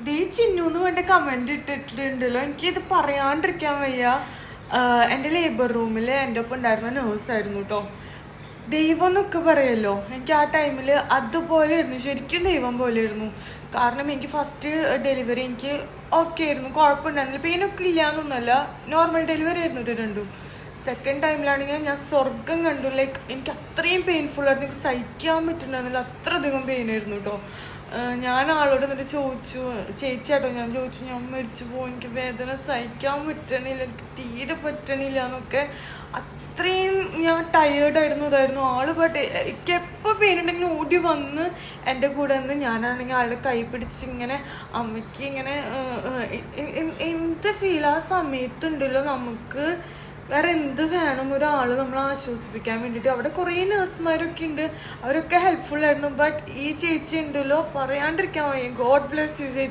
ദീ ചിന്നൂന്ന് വേണ്ട കമന്റ് ഇട്ടിട്ടുണ്ടല്ലോ. എനിക്കിത് പറയാണ്ടിരിക്കാൻ വയ്യ. എൻ്റെ ലേബർ റൂമിൽ എൻ്റെ ഒപ്പം ഉണ്ടായിരുന്ന നേഴ്സായിരുന്നു കേട്ടോ. ദൈവം എന്നൊക്കെ പറയല്ലോ, എനിക്ക് ആ ടൈമിൽ അതുപോലെ ആയിരുന്നു, ശരിക്കും ദൈവം പോലെ ആയിരുന്നു. കാരണം എനിക്ക് ഫസ്റ്റ് ഡെലിവറി എനിക്ക് ഓക്കെ ആയിരുന്നു, കുഴപ്പമുണ്ടായിരുന്നില്ല, പെയിനൊക്കെ ഇല്ലയെന്നൊന്നുമല്ല, നോർമൽ ഡെലിവറി ആയിരുന്നു രണ്ടും. സെക്കൻഡ് ടൈമിലാണെങ്കിൽ ഞാൻ സ്വർഗം കണ്ടു. ലൈക്ക് എനിക്ക് അത്രയും പെയിൻഫുൾ ആയിരുന്നു, എനിക്ക് സഹിക്കാൻ പറ്റുന്നുണ്ടായിരുന്നില്ല, അത്ര അധികം പെയിനായിരുന്നു കേട്ടോ. ഞാൻ ആളോട് എന്നിട്ട് ചോദിച്ചു, ചേച്ചിയാട്ടോ ഞാൻ ചോദിച്ചു, ഞാൻ മരിച്ചു പോകും, എനിക്ക് വേദന സഹിക്കാൻ പറ്റണില്ല, എനിക്ക് തീരെ പറ്റണില്ല എന്നൊക്കെ. അത്രയും ഞാൻ ടയേർഡായിരുന്നു, ഇതായിരുന്നു ആള്. ബട്ട് എനിക്ക് എപ്പോൾ പെയിൻ ഉണ്ടെങ്കിലും ഓടി വന്ന് എൻ്റെ കൂടെ നിന്ന്, ഞാനാണെങ്കിൽ ആളുടെ കൈ പിടിച്ച് ഇങ്ങനെ അമ്മയ്ക്ക് ഇങ്ങനെ എന്ത് ഫീൽ ആ സമയത്തുണ്ടല്ലോ. നമുക്ക് വേറെ എന്ത് വേണം, ഒരാൾ നമ്മളെ ആശ്വസിപ്പിക്കാൻ വേണ്ടിയിട്ട്. അവിടെ കുറേ നഴ്സുമാരൊക്കെ ഉണ്ട്, അവരൊക്കെ ഹെൽപ്ഫുൾ ആയിരുന്നു. ബട്ട് ഈ ചേച്ചി ഉണ്ടല്ലോ, പറയാണ്ടിരിക്കാൻ വയ്യ. ഗോഡ് ബ്ലെസ് യു ചേച്ചി.